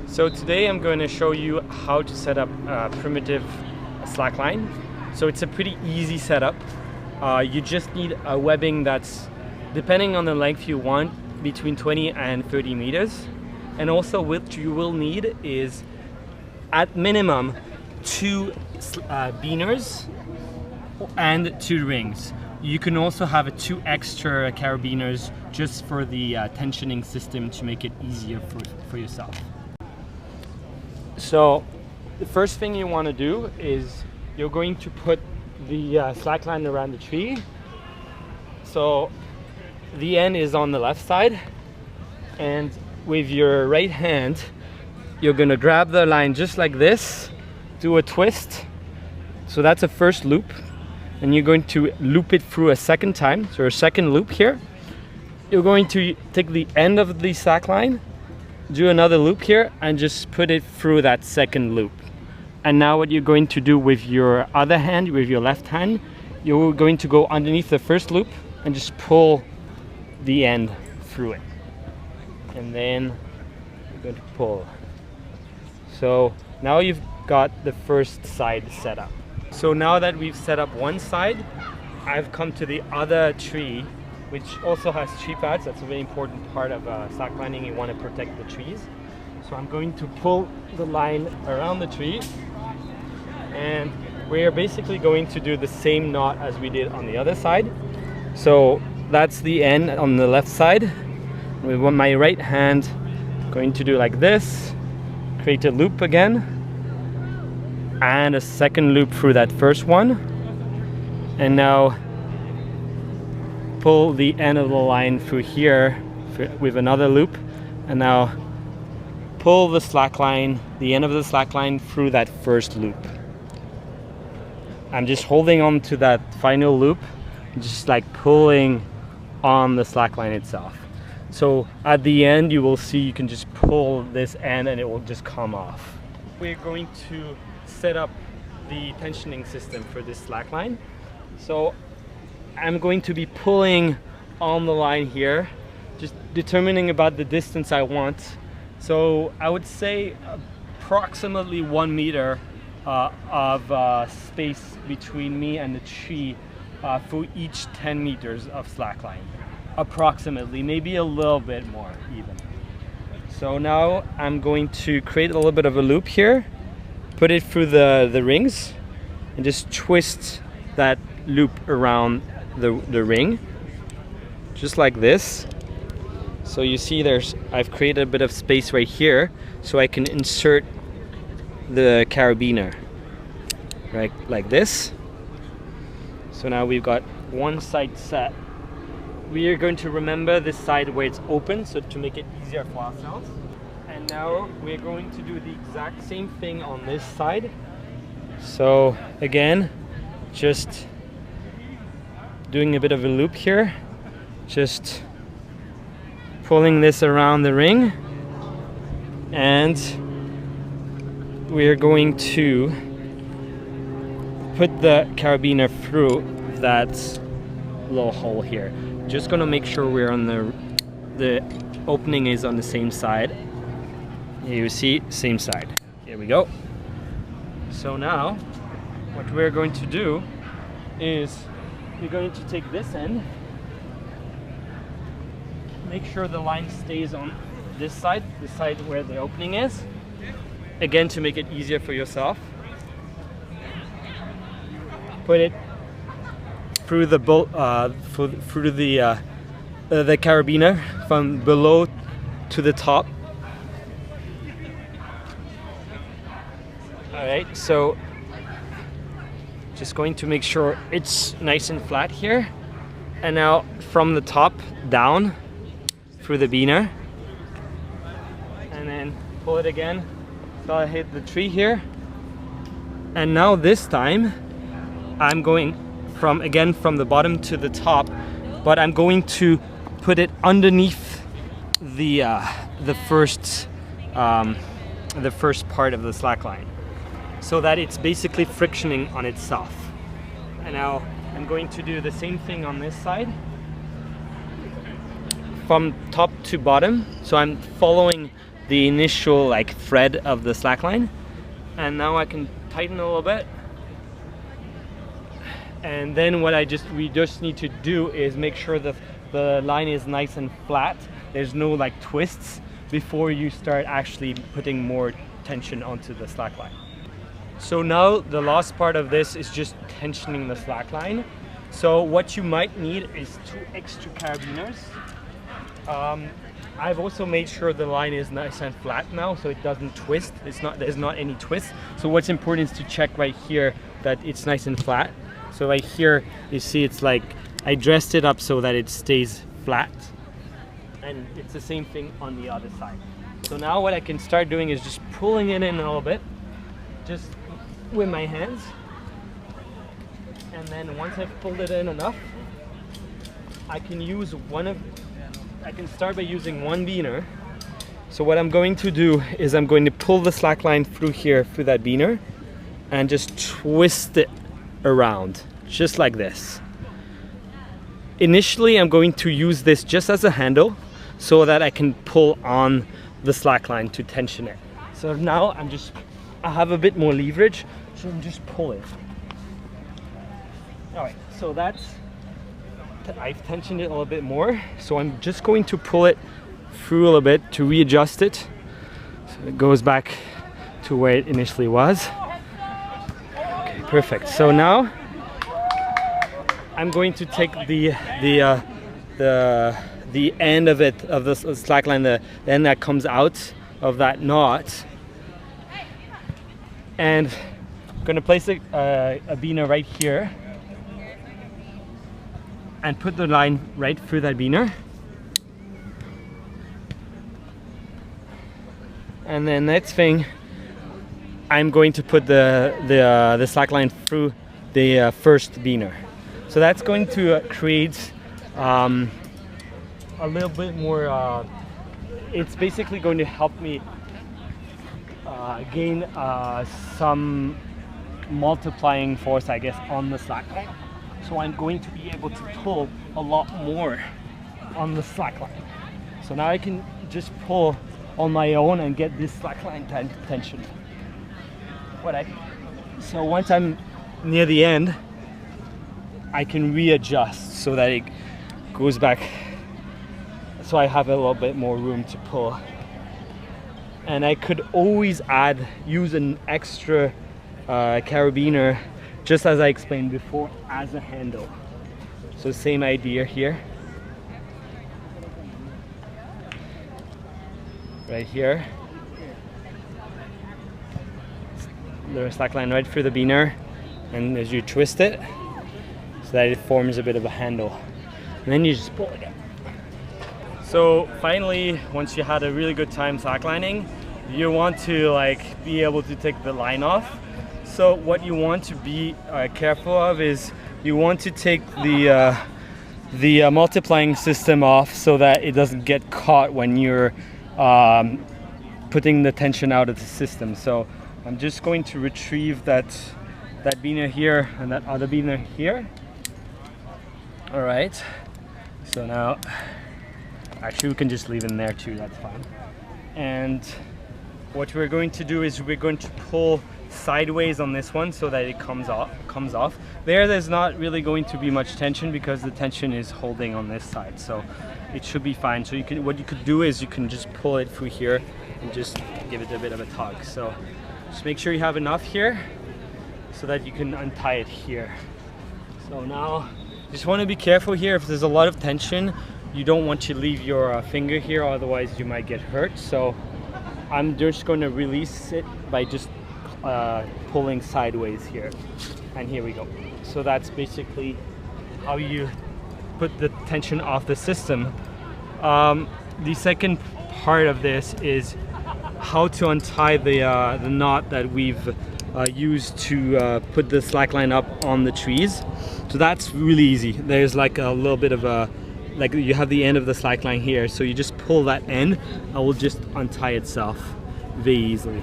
So today I'm going to show you how to set up a primitive slackline. So it's a pretty easy setup. You just need a webbing that's, depending on the length you want, between 20 and 30 meters. And also what you will need is, at minimum, 2 biners and 2 rings. You can also have 2 extra carabiners just for the tensioning system to make it easier for yourself. So the first thing you want to do is you're going to put the slackline around the tree. So the end is on the left side, and with your right hand you're going to grab the line just like this, do a twist. So that's a first loop, and you're going to loop it through a second time, so a second loop here. You're going to take the end of the slackline, do another loop here, and just put it through that second loop. And now what you're going to do with your other hand, with your left hand, you're going to go underneath the first loop and just pull the end through it. And then you're going to pull. So now you've got the first side set up. So now that we've set up one side, I've come to the other tree, which also has tree pads. That's a very important part of slacklining. You want to protect the trees. So I'm going to pull the line around the tree, and we're basically going to do the same knot as we did on the other side. So that's the end on the left side. With my right hand, I'm going to do like this, create a loop again, and a second loop through that first one, and now pull the end of the line through here with another loop, and now pull the slack line, the end of the slack line, through that first loop. I'm just holding on to that final loop, just like pulling on the slack line itself. So at the end you will see you can just pull this end and it will just come off. We're going to set up the tensioning system for this slack line. So I'm going to be pulling on the line here, just determining about the distance I want. So I would say approximately 1 meter of space between me and the tree for each 10 meters of slackline. Approximately, maybe a little bit more even. So now I'm going to create a little bit of a loop here, put it through the rings, and just twist that loop around the ring, just like this. So you see I've created a bit of space right here, so I can insert the carabiner, right, like this. So now we've got one side set. We are going to remember this side where it's open, so to make it easier for ourselves. And now we're going to do the exact same thing on this side. So again, just doing a bit of a loop here, just pulling this around the ring, and we're going to put the carabiner through that little hole here. Just gonna make sure we're on the opening is on the same side. You see, same side. Here we go. So now what we're going to do is we're going to take this end, make sure the line stays on this side, the side where the opening is. Again, to make it easier for yourself, put it through the the carabiner from below to the top. All right, so just going to make sure it's nice and flat here, and now from the top down through the biner, and then pull it again till I hit the tree here. And now this time I'm going from the bottom to the top, but I'm going to put it underneath the first part of the slack line, so that it's basically frictioning on itself. And now I'm going to do the same thing on this side. from top to bottom. So I'm following the initial like thread of the slack line, and now I can tighten a little bit. And then what we just need to do is make sure that the line is nice and flat. There's no like twists before you start actually putting more tension onto the slack line. So now the last part of this is just tensioning the slack line. So what you might need is 2 extra carabiners. I've also made sure the line is nice and flat now, so it doesn't twist. There's not any twist. So what's important is to check right here that it's nice and flat. So right here, you see it's like, I dressed it up so that it stays flat. And it's the same thing on the other side. So now what I can start doing is just pulling it in a little bit, just with my hands. And then once I've pulled it in enough, I can start by using one biner. So what I'm going to do is I'm going to pull the slack line through here, through that biner, and just twist it around, just like this. Initially, I'm going to use this just as a handle so that I can pull on the slack line to tension it. So now I have a bit more leverage, so I'm just pulling. All right, so I've tensioned it a little bit more, so I'm just going to pull it through a little bit to readjust it so it goes back to where it initially was. Okay, perfect. So now I'm going to take the end of it, of the slack line, the end that comes out of that knot, and I'm going to place a biner right here and put the line right through that biner. And then next thing, I'm going to put the slack line through the first biner. So that's going to create a little bit more, it's basically going to help me gain some multiplying force, I guess, on the slack line. So I'm going to be able to pull a lot more on the slack line. So now I can just pull on my own and get this slack line tension. So once I'm near the end, I can readjust so that it goes back, so I have a little bit more room to pull. And I could always use an extra carabiner, just as I explained before, as a handle. So same idea here. Right here. The slack line right through the biner, and as you twist it, so that it forms a bit of a handle. And then you just pull again. So finally, once you had a really good time slacklining, you want to be able to take the line off. So what you want to be careful of is you want to take the multiplying system off so that it doesn't get caught when you're putting the tension out of the system. So I'm just going to retrieve that biner here and that other biner here. All right. So now, actually we can just leave it in there too, that's fine. And what we're going to do is we're going to pull sideways on this one so that it comes off. There's not really going to be much tension because the tension is holding on this side, so it should be fine. So what you could do is you can just pull it through here and just give it a bit of a tug. So just make sure you have enough here so that you can untie it here. So now just want to be careful here. If there's a lot of tension, you don't want to leave your finger here, otherwise you might get hurt. So I'm just going to release it by just pulling sideways here, and here we go. So that's basically how you put the tension off the system. The second part of this is how to untie the knot that we've used to put the slack line up on the trees. So that's really easy. There's like a little bit of a, you have the end of the slack line here, so you just pull that end, and it will just untie itself very easily.